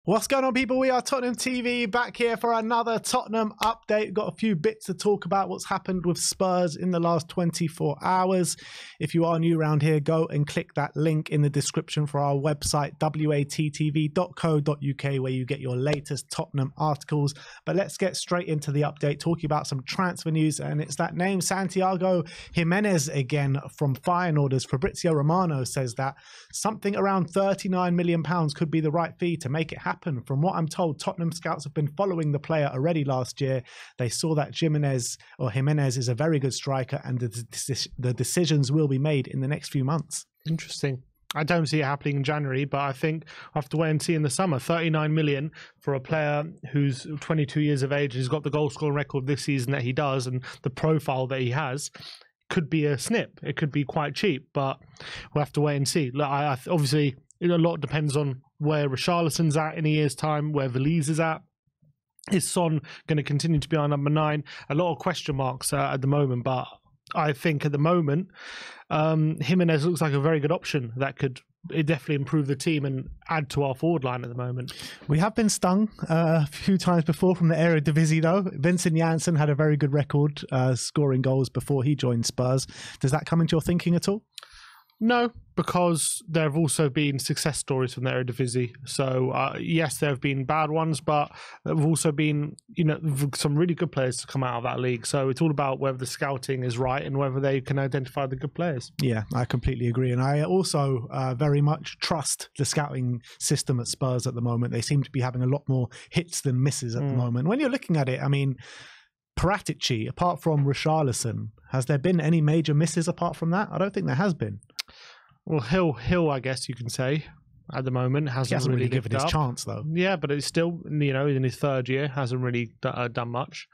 What's going on, people? We are Tottenham TV, back here for another Tottenham update. Got a few bits to talk about what's happened with Spurs in the last 24 hours. If you are new around here, go and click that link in the description for our website, WeAreTottenhamTV.co.uk, where you get your latest Tottenham articles. But let's get straight into the update, talking about some transfer news. And it's that name, Santiago Gimenez, again from Feyenoord. Fabrizio Romano says that something around £39 million could be the right fee to make it happen. From what I'm told, Tottenham scouts have been following the player already last year. They saw that Gimenez is a very good striker, and the decisions will be made in the next few months. Interesting. I don't see it happening in January, but I think I'll have to wait and see in the summer. 39 million for a player who's 22 years of age, who's got the goal scoring record this season that he does, and the profile that he has. Could be a snip. It could be quite cheap, but we'll have to wait and see. Look, obviously, a lot depends on where Richarlison's at in a year's time, where Veliz is at. Is Son going to continue to be our number 9? A lot of question marks at the moment, but I think at the moment, Gimenez looks like a very good option that could definitely improve the team and add to our forward line at the moment. We have been stung a few times before from the Eredivisie, though. Vincent Janssen had a very good record scoring goals before he joined Spurs. Does that come into your thinking at all? No, because there have also been success stories from the Eredivisie. So, yes, there have been bad ones, but there have also been, some really good players to come out of that league. So it's all about whether the scouting is right and whether they can identify the good players. Yeah, I completely agree. And I also very much trust the scouting system at Spurs at the moment. They seem to be having a lot more hits than misses at the moment. When you're looking at it, I mean, Paratici, apart from Richarlison, has there been any major misses apart from that? I don't think there has been. Well, Hill, I guess you can say, at the moment hasn't really given his chance, though. Yeah, but it's still, in his third year, hasn't really done much.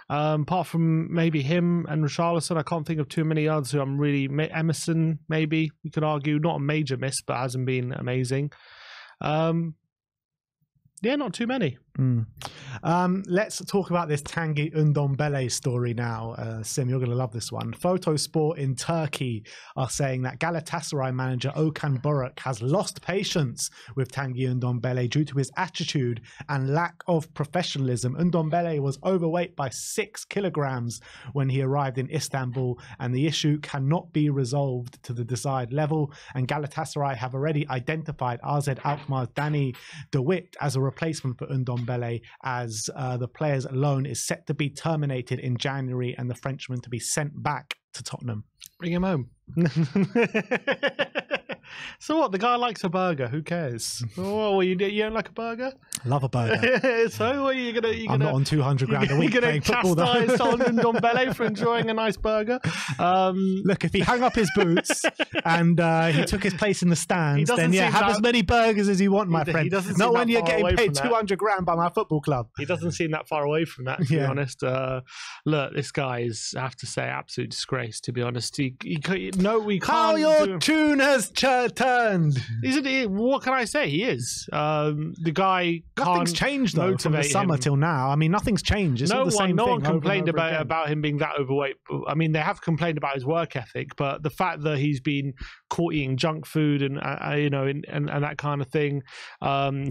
Apart from maybe him and Richarlison, I can't think of too many others who I'm really... Emerson, maybe, you could argue, not a major miss, but hasn't been amazing. Yeah, not too many. Let's talk about this Tanguy Ndombele story now. Sim, you're going to love this one. Photosport in Turkey are saying that Galatasaray manager Okan Buruk has lost patience with Tanguy Ndombele due to his attitude and lack of professionalism. Ndombele was overweight by 6 kilograms when he arrived in Istanbul, and the issue cannot be resolved to the desired level. And Galatasaray have already identified AZ Alkmaar's Danny De Witt as a replacement for Ndombele, as the player's loan is set to be terminated in January and the Frenchman to be sent back to Tottenham. Bring him home. So what? The guy likes a burger. Who cares? Oh, you don't like a burger? Love a burger. So what are you gonna? I'm not on 200 grand a week playing football. You're gonna chastise Ndombele for enjoying a nice burger. Look, if he hung up his boots and he took his place in the stands, then yeah, have as many burgers as you want, my friend. Not when you're getting paid 200 grand by my football club. He doesn't seem that far away from that, to be honest. Look, this guy is, I have to say, absolute disgrace. To be honest, we can't. How your tune has turned. What can I say? He is. The guy can't. Nothing's changed though from the summer till now. I mean, nothing's changed. It's all the same thing. No one complained about him being that overweight. I mean, they have complained about his work ethic, but the fact that he's been caught eating junk food and and that kind of thing,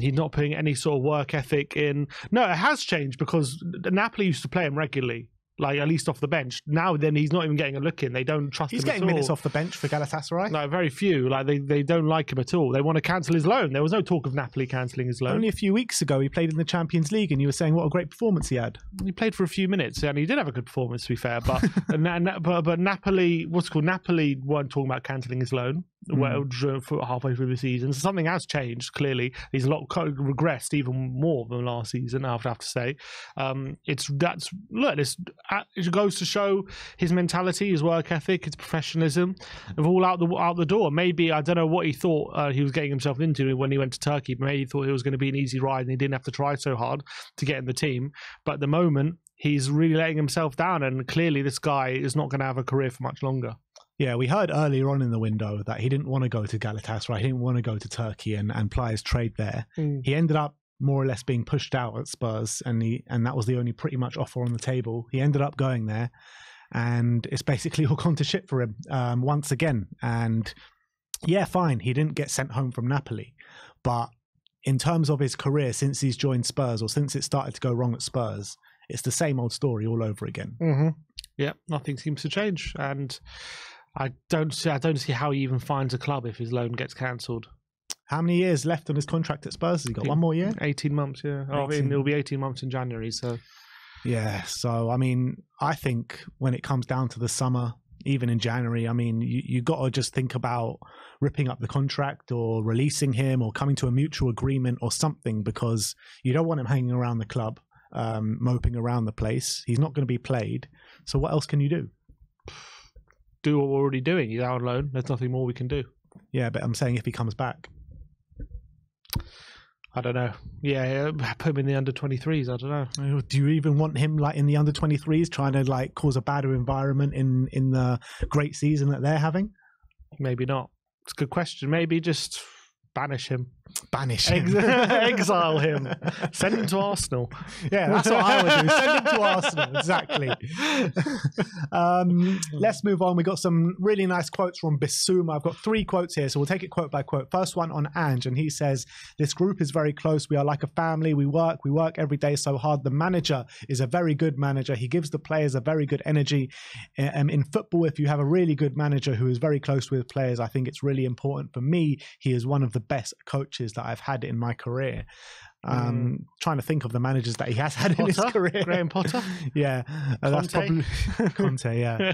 he's not putting any sort of work ethic in. No, it has changed because Napoli used to play him regularly. Like, at least off the bench. Now then, he's not even getting a look in. They don't trust him at all. He's getting minutes off the bench for Galatasaray? Like, very few. Like, they don't like him at all. They want to cancel his loan. There was no talk of Napoli cancelling his loan. Only a few weeks ago, he played in the Champions League, and you were saying what a great performance he had. He played for a few minutes, and he did have a good performance, to be fair. But but Napoli, Napoli weren't talking about cancelling his loan. Halfway through the season, so something has changed. Clearly, he's regressed even more than last season. I have to say, it goes to show his mentality, his work ethic, his professionalism, of all out the door. Maybe I don't know what he thought he was getting himself into when he went to Turkey. Maybe he thought it was going to be an easy ride and he didn't have to try so hard to get in the team. But at the moment, he's really letting himself down, and clearly, this guy is not going to have a career for much longer. Yeah, we heard earlier on in the window that he didn't want to go to Galatasaray. He didn't want to go to Turkey and ply his trade there. He ended up more or less being pushed out at Spurs, and that was the only pretty much offer on the table. He ended up going there, and it's basically all gone to shit for him once again. And yeah, fine, he didn't get sent home from Napoli, but in terms of his career since he's joined Spurs, or since it started to go wrong at Spurs, it's the same old story all over again. Mm-hmm. Yeah, nothing seems to change, and I don't see how he even finds a club if his loan gets cancelled. How many years left on his contract at Spurs? Has he got one more year? 18 months, yeah. It'll be 18 months in January, so. Yeah, so, I mean, I think when it comes down to the summer, even in January, I mean, you got to just think about ripping up the contract or releasing him or coming to a mutual agreement or something, because you don't want him hanging around the club, moping around the place. He's not going to be played. So what else can you do? Do what we're already doing. He's out on loan. There's nothing more we can do. Yeah, but I'm saying if he comes back. I don't know. Yeah, put him in the under-23s. I don't know. Do you even want him like in the under-23s trying to like cause a badder environment in the great season that they're having? Maybe not. It's a good question. Maybe just banish him. Banish him. Exile him. Send him to Arsenal. Yeah, that's what I would do. Send him to Arsenal. Exactly. Let's move on. We got some really nice quotes from Bissouma. I've got 3 quotes here, so we'll take it quote by quote. First one on Ange, and he says, "This group is very close. We are like a family. We work every day so hard. The manager is a very good manager. He gives the players a very good energy. In football, if you have a really good manager who is very close with players, I think it's really important. For me, he is one of the best coaches that I've had in my career." Trying to think of the managers that he has had in his career. Graham Potter? Yeah. That's probably Conte, yeah.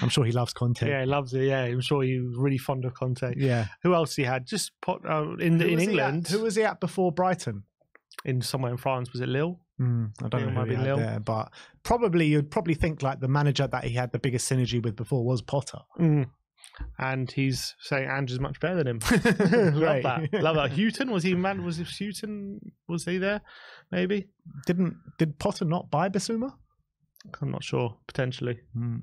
I'm sure he loves Conte. Yeah, he loves it. Yeah, I'm sure he was really fond of Conte. Yeah. Who else he had? Just in England. Who was he at before Brighton? Somewhere in France. Was it Lille? I don't know who he had there, but you'd probably think like the manager that he had the biggest synergy with before was Potter. And he's saying Ange is much better than him. Love that. Love that. Houghton, was he man? Was Houghton? Was he there? Maybe. Did Potter not buy Bissouma? I'm not sure. Potentially.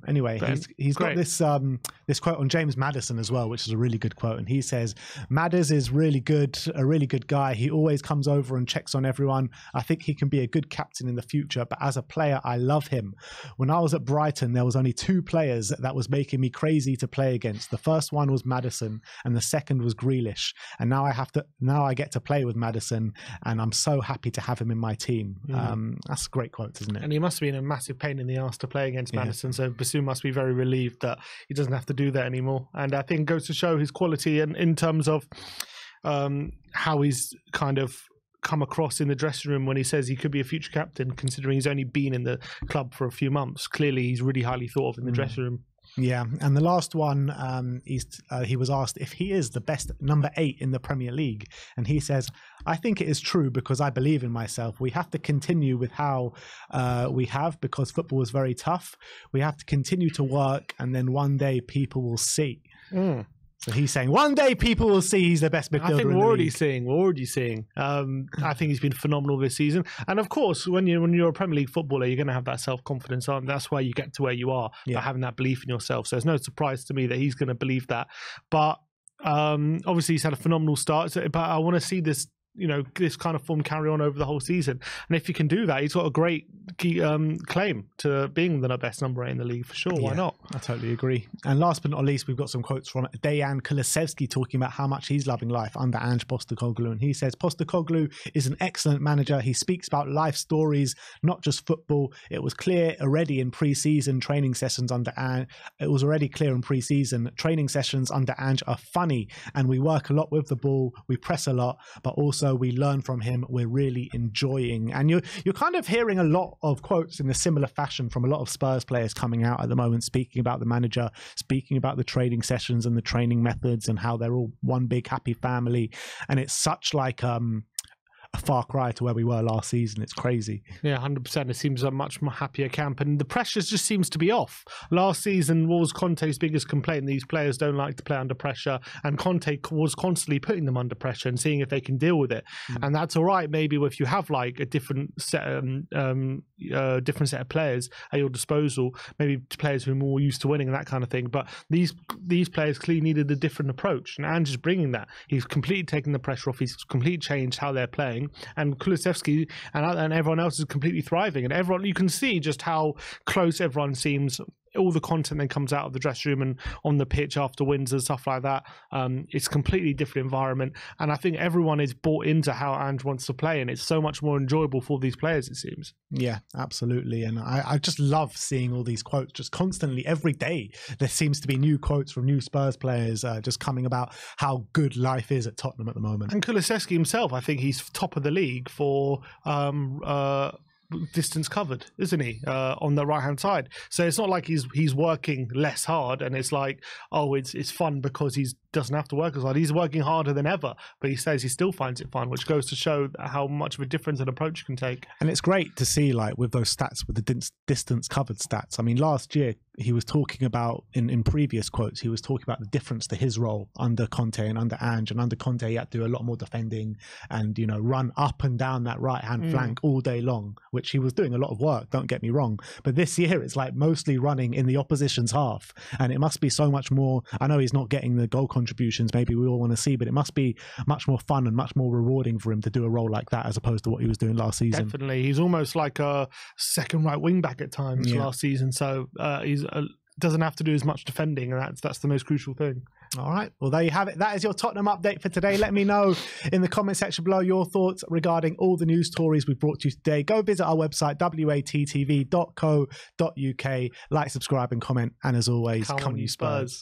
Anyway, he's got this quote on James Maddison as well, which is a really good quote, and he says, "Maddis is really good, a really good guy. He always comes over and checks on everyone. I think he can be a good captain in the future, but as a player, I love him. When I was at Brighton, there was only 2 players that was making me crazy to play against. The first one was Maddison, and the second was Grealish. And now I get to play with Maddison, and I'm so happy to have him in my team." That's a great quote, isn't it? And he must be in a massive pain in the arse to play against Maddison, so Bissouma must be very relieved that he doesn't have to do that anymore. And I think it goes to show his quality and in terms of how he's kind of come across in the dressing room when he says he could be a future captain, considering he's only been in the club for a few months. Clearly he's really highly thought of in the dressing room. Yeah, and the last one, he was asked if he is the best number 8 in the Premier League, and he says, "I think it is true because I believe in myself. We have to continue with how we have, because football is very tough. We have to continue to work, and then one day people will see." So he's saying one day people will see he's the best midfielder. I think we're already seeing. I think he's been phenomenal this season. And of course, when you're a Premier League footballer, you're going to have that self-confidence. That's why you get to where you are, by having that belief in yourself. So it's no surprise to me that he's going to believe that. But obviously he's had a phenomenal start. But I want to see this kind of form carry on over the whole season. And if he can do that, he's got a great claim to being the best number 8 in the league for sure. Why not? I totally agree. And last but not least, we've got some quotes from Dejan Kulusevski talking about how much he's loving life under Ange Postecoglou. And he says, "Postecoglou is an excellent manager. He speaks about life stories, not just football. It was clear already in pre-season training sessions under Ange. It was already clear in pre-season training sessions under Ange are funny, and we work a lot with the ball. We press a lot, but also we learn from him. We're really enjoying." And you're kind of hearing a lot of quotes in a similar fashion from a lot of Spurs players coming out at the moment, speaking about the manager, speaking about the training sessions and the training methods and how they're all one big happy family. And it's such like a far cry to where we were last season. It's crazy. Yeah, 100%. It seems a much more happier camp, and the pressure just seems to be off. Last season was Conte's biggest complaint. These players don't like to play under pressure, and Conte was constantly putting them under pressure and seeing if they can deal with it. And that's all right, maybe if you have like a different set of players at your disposal, maybe players who are more used to winning and that kind of thing. But these players clearly needed a different approach, and Ange is bringing that. He's completely taken the pressure off. He's completely changed how they're playing. And Kulusevski and everyone else is completely thriving. And everyone, you can see just how close everyone seems all the content that comes out of the dressing room and on the pitch after wins and stuff like that. It's a completely different environment, and I think everyone is bought into how Ange wants to play, and it's so much more enjoyable for these players, it seems. Yeah, absolutely. And I just love seeing all these quotes just constantly. Every day there seems to be new quotes from new Spurs players just coming about how good life is at Tottenham at the moment. And Kulusevski himself, I think he's top of the league for distance covered, isn't he, on the right hand side? So it's not like he's working less hard and it's like, oh, it's fun because he doesn't have to work as hard. He's working harder than ever, but he says he still finds it fun, which goes to show how much of a difference an approach you can take. And it's great to see, like, with those stats, with the distance covered stats. I mean, last year he was talking about, in previous quotes, he was talking about the difference to his role under Conte and under Ange. And under Conte he had to do a lot more defending and, you know, run up and down that right hand flank all day long, which he was doing a lot of work, don't get me wrong. But this year it's like mostly running in the opposition's half, and it must be so much more. I know he's not getting the goal contributions maybe we all want to see, but it must be much more fun and much more rewarding for him to do a role like that as opposed to what he was doing last season. Definitely. He's almost like a second right wing back at times last season, so he's doesn't have to do as much defending, and that's the most crucial thing. All right, well, there you have it. That is your Tottenham update for today. Let me know in the comment section below your thoughts regarding all the news stories we brought to you today. Go visit our website, WeAreTottenhamTV.co.uk. Like, subscribe and comment, and as always, come you Spurs.